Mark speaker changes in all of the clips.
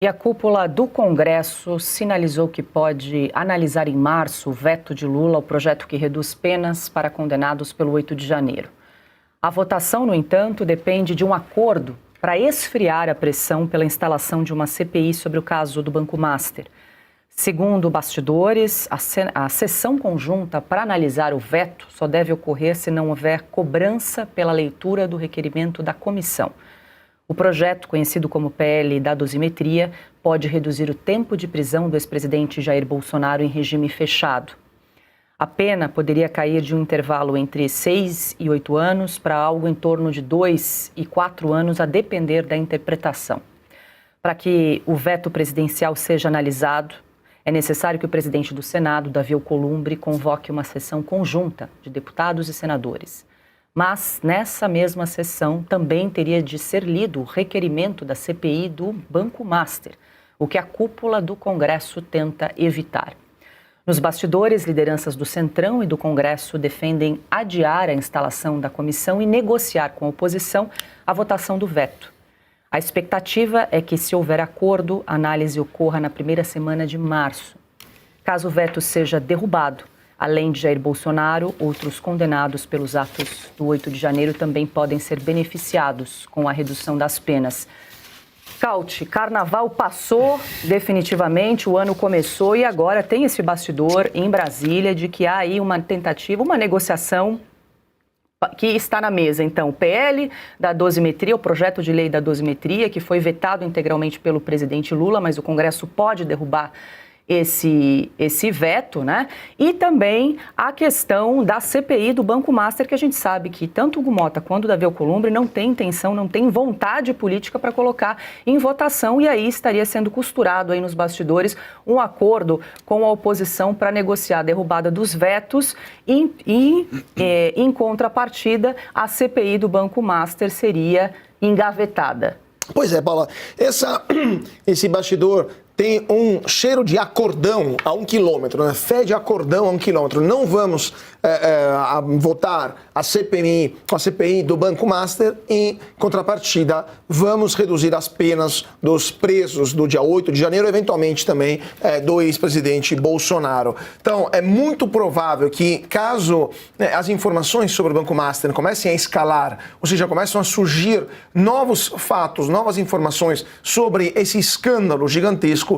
Speaker 1: E a cúpula do Congresso sinalizou que pode analisar em março o veto de Lula ao projeto que reduz penas para condenados pelo 8 de janeiro. A votação, no entanto, depende de um acordo para esfriar a pressão pela instalação de uma CPI sobre o caso do Banco Master. Segundo bastidores, a sessão conjunta para analisar o veto só deve ocorrer se não houver cobrança pela leitura do requerimento da comissão. O projeto, conhecido como PL da dosimetria, pode reduzir o tempo de prisão do ex-presidente Jair Bolsonaro em regime fechado. A pena poderia cair de um intervalo entre 6 e 8 anos para algo em torno de 2 e 4 anos, a depender da interpretação. Para que o veto presidencial seja analisado, é necessário que o presidente do Senado, Davi Alcolumbre, convoque uma sessão conjunta de deputados e senadores. Mas, nessa mesma sessão, também teria de ser lido o requerimento da CPI do Banco Master, o que a cúpula do Congresso tenta evitar. Nos bastidores, lideranças do Centrão e do Congresso defendem adiar a instalação da comissão e negociar com a oposição a votação do veto. A expectativa é que, se houver acordo, a análise ocorra na primeira semana de março. Caso o veto seja derrubado, além de Jair Bolsonaro, outros condenados pelos atos do 8 de janeiro também podem ser beneficiados com a redução das penas. Cauti, carnaval passou definitivamente, o ano começou e agora tem esse bastidor em Brasília de que há aí uma tentativa, uma negociação que está na mesa. Então, o PL da dosimetria, o projeto de lei da dosimetria, que foi vetado integralmente pelo presidente Lula, mas o Congresso pode derrubar esse veto, né? E também a questão da CPI do Banco Master, que a gente sabe que tanto o Hugo Motta quanto o Davi Alcolumbre não tem intenção, não tem vontade política para colocar em votação, e aí estaria sendo costurado aí nos bastidores um acordo com a oposição para negociar a derrubada dos vetos e em contrapartida, a CPI do Banco Master seria engavetada.
Speaker 2: Pois é, Paula, esse bastidor tem um cheiro de acordão a 1 quilômetro, né? Fede acordão a 1 quilômetro. Não vamos votar a CPI do Banco Master. Em contrapartida, vamos reduzir as penas dos presos do dia 8 de janeiro, eventualmente também do ex-presidente Bolsonaro. Então, é muito provável que, caso as informações sobre o Banco Master comecem a escalar, ou seja, começam a surgir novos fatos, novas informações sobre esse escândalo gigantesco,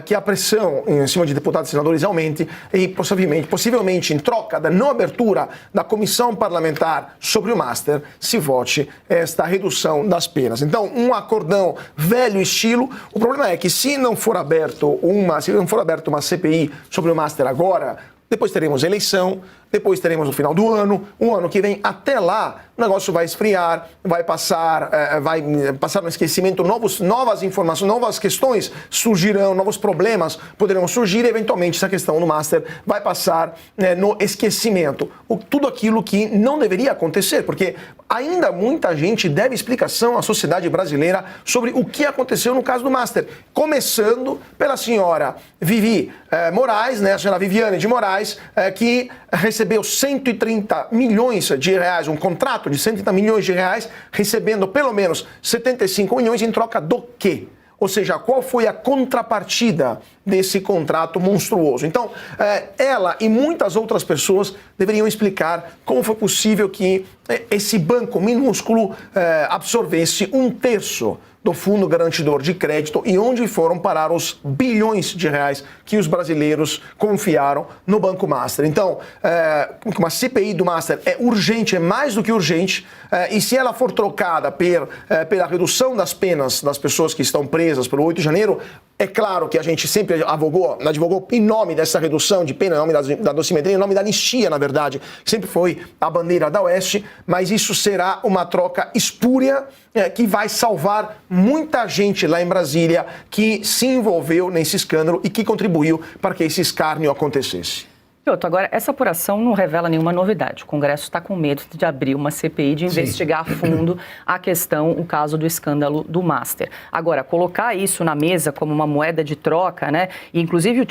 Speaker 2: que a pressão em cima de deputados e senadores aumente e possivelmente em troca da não abertura da comissão parlamentar sobre o Master, se vote esta redução das penas. Então, um acordão velho estilo. O problema é que se não for aberta uma CPI sobre o Master agora, depois teremos eleição, depois teremos o final do ano, o ano que vem. Até lá, o negócio vai esfriar, vai passar no esquecimento, novas informações, novas questões surgirão, novos problemas poderão surgir e, eventualmente, essa questão do Master vai passar no esquecimento. Tudo aquilo que não deveria acontecer, porque ainda muita gente deve explicação à sociedade brasileira sobre o que aconteceu no caso do Master. Começando pela senhora Vivi Moraes, né, a senhora Viviane de Moraes, que recebeu 130 milhões de reais, um contrato de 130 milhões de reais, recebendo pelo menos 75 milhões em troca do quê? Ou seja, qual foi a contrapartida desse contrato monstruoso? Então, ela e muitas outras pessoas deveriam explicar como foi possível que esse banco minúsculo absorvesse 1/3 do Fundo Garantidor de Crédito e onde foram parar os bilhões de reais que os brasileiros confiaram no Banco Master. Então, uma CPI do Master é urgente, é mais do que urgente, e se ela for trocada pela redução das penas das pessoas que estão presas pelo 8 de janeiro, é claro que a gente sempre advogou em nome dessa redução de pena, em nome da dosimetria, em nome da anistia, na verdade, sempre foi a bandeira da Oeste, mas isso será uma troca espúria que vai salvar muita gente lá em Brasília que se envolveu nesse escândalo e que contribuiu para que esse escárnio acontecesse.
Speaker 1: Piotr, agora, essa apuração não revela nenhuma novidade. O Congresso está com medo de abrir uma CPI, de investigar a fundo a questão, o caso do escândalo do Master. Agora, colocar isso na mesa como uma moeda de troca, né? E inclusive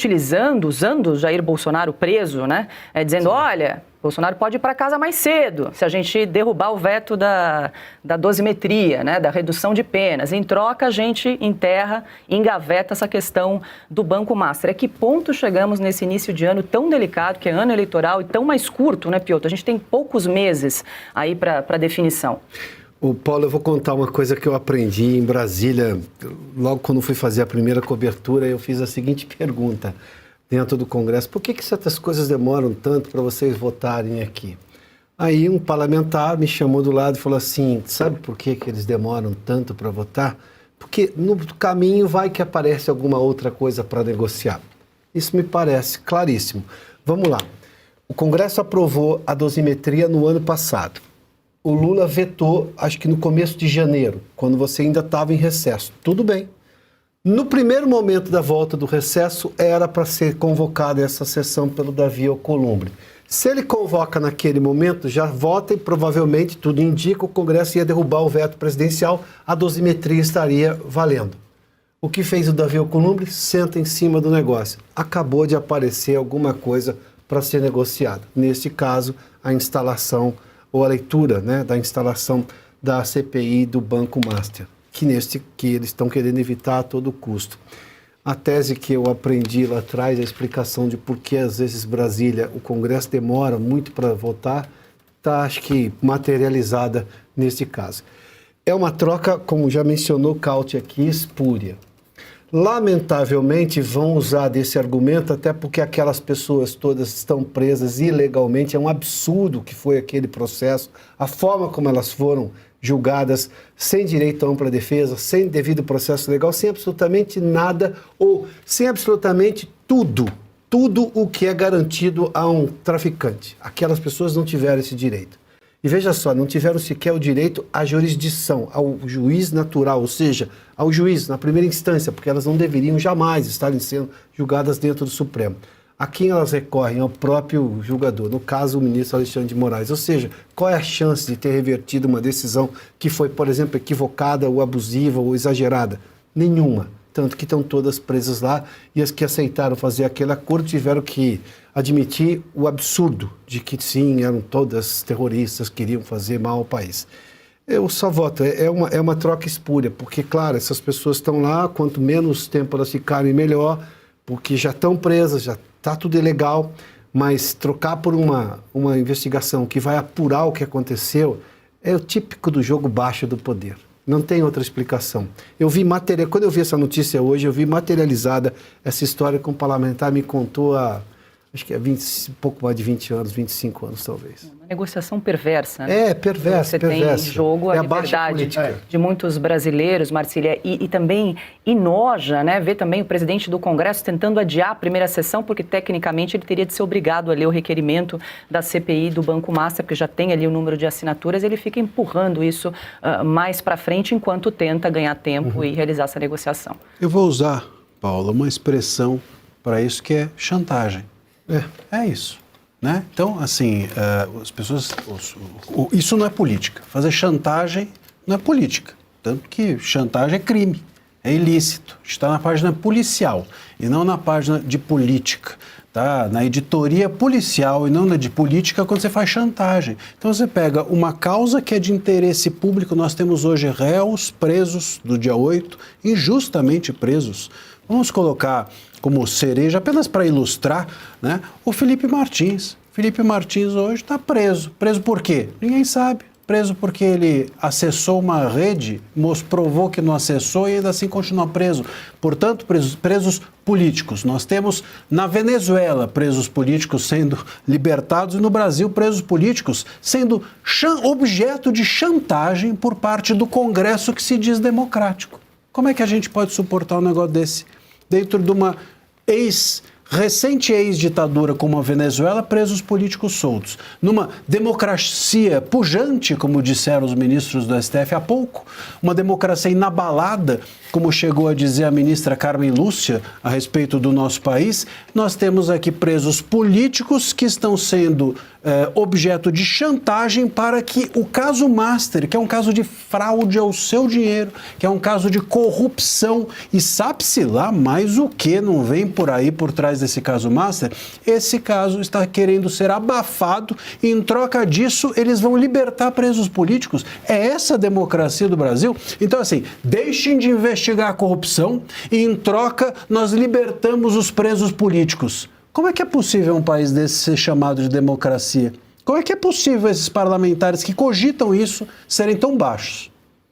Speaker 1: usando Jair Bolsonaro preso, né? Dizendo, olha, Bolsonaro pode ir para casa mais cedo, se a gente derrubar o veto da dosimetria, né, da redução de penas. Em troca, a gente enterra, engaveta essa questão do Banco Master. A que ponto chegamos nesse início de ano tão delicado, que é ano eleitoral, e tão mais curto, né, Piotr? A gente tem poucos meses aí para definição.
Speaker 3: O Paulo, eu vou contar uma coisa que eu aprendi em Brasília. Logo quando fui fazer a primeira cobertura, eu fiz a seguinte pergunta dentro do Congresso: por que certas coisas demoram tanto para vocês votarem aqui? Aí um parlamentar me chamou do lado e falou assim: sabe por que eles demoram tanto para votar? Porque no caminho vai que aparece alguma outra coisa para negociar. Isso me parece claríssimo. Vamos lá. O Congresso aprovou a dosimetria no ano passado. O Lula vetou, acho que no começo de janeiro, quando você ainda estava em recesso. Tudo bem. No primeiro momento da volta do recesso, era para ser convocada essa sessão pelo Davi Alcolumbre. Se ele convoca naquele momento, já vota e provavelmente, tudo indica, o Congresso ia derrubar o veto presidencial, a dosimetria estaria valendo. O que fez o Davi Alcolumbre? Senta em cima do negócio. Acabou de aparecer alguma coisa para ser negociada. Neste caso, a instalação ou a leitura, né, da instalação da CPI do Banco Master, que eles estão querendo evitar a todo custo. A tese que eu aprendi lá atrás, a explicação de por que às vezes Brasília, o Congresso demora muito para votar, está, acho que, materializada neste caso. É uma troca, como já mencionou Cauti aqui, espúria. Lamentavelmente vão usar desse argumento, até porque aquelas pessoas todas estão presas ilegalmente. É um absurdo que foi aquele processo, a forma como elas foram julgadas, sem direito a ampla defesa, sem devido processo legal, sem absolutamente nada ou sem absolutamente tudo o que é garantido a um traficante. Aquelas pessoas não tiveram esse direito. E veja só, não tiveram sequer o direito à jurisdição, ao juiz natural, ou seja, ao juiz na primeira instância, porque elas não deveriam jamais estarem sendo julgadas dentro do Supremo. A quem elas recorrem? Ao próprio julgador, no caso o ministro Alexandre de Moraes. Ou seja, qual é a chance de ter revertido uma decisão que foi, por exemplo, equivocada ou abusiva ou exagerada? Nenhuma. Tanto que estão todas presas lá, e as que aceitaram fazer aquele acordo tiveram que admitir o absurdo de que sim, eram todas terroristas, queriam fazer mal ao país. Eu só voto, é uma troca espúria, porque, claro, essas pessoas estão lá, quanto menos tempo elas ficarem, melhor, porque já estão presas, já está tudo ilegal, mas trocar por uma investigação que vai apurar o que aconteceu é o típico do jogo baixo do poder. Não tem outra explicação. Quando eu vi essa notícia hoje, eu vi materializada essa história que um parlamentar me contou há, acho que é pouco mais de 20 anos, 25 anos talvez.
Speaker 1: Uma negociação perversa, né?
Speaker 3: É, perversa,
Speaker 1: Você tem em jogo a liberdade de muitos brasileiros, Marcília, e também enoja, né, ver também o presidente do Congresso tentando adiar a primeira sessão, porque tecnicamente ele teria de ser obrigado a ler o requerimento da CPI do Banco Master, porque já tem ali o número de assinaturas, ele fica empurrando isso mais para frente enquanto tenta ganhar tempo e realizar essa negociação.
Speaker 4: Eu vou usar, Paula, uma expressão para isso que é chantagem. É isso, né? Então, assim, as pessoas... Isso não é política. Fazer chantagem não é política. Tanto que chantagem é crime, é ilícito. Está na página policial e não na página de política. Tá? Na editoria policial e não na de política, quando você faz chantagem. Então você pega uma causa que é de interesse público, nós temos hoje réus presos do dia 8, injustamente presos. Vamos colocar como cereja, apenas para ilustrar, né, o Felipe Martins. Felipe Martins hoje está preso. Preso por quê? Ninguém sabe. Preso porque ele acessou uma rede, provou que não acessou e ainda assim continua preso. Portanto, presos políticos. Nós temos na Venezuela presos políticos sendo libertados e no Brasil presos políticos sendo objeto de chantagem por parte do Congresso que se diz democrático. Como é que a gente pode suportar um negócio desse? Dentro de uma recente ex-ditadura como a Venezuela, presos políticos soltos. Numa democracia pujante, como disseram os ministros do STF há pouco, uma democracia inabalada, como chegou a dizer a ministra Carmen Lúcia a respeito do nosso país, nós temos aqui presos políticos que estão sendo objeto de chantagem para que o caso Master, que é um caso de fraude ao seu dinheiro, que é um caso de corrupção, e sabe-se lá mais o que não vem por aí por trás desse caso Master, esse caso está querendo ser abafado e, em troca disso, eles vão libertar presos políticos. É essa a democracia do Brasil? Então, assim, deixem de investigar a corrupção e, em troca, nós libertamos os presos políticos. Como é que é possível um país desse ser chamado de democracia? Como é que é possível esses parlamentares que cogitam isso serem tão baixos?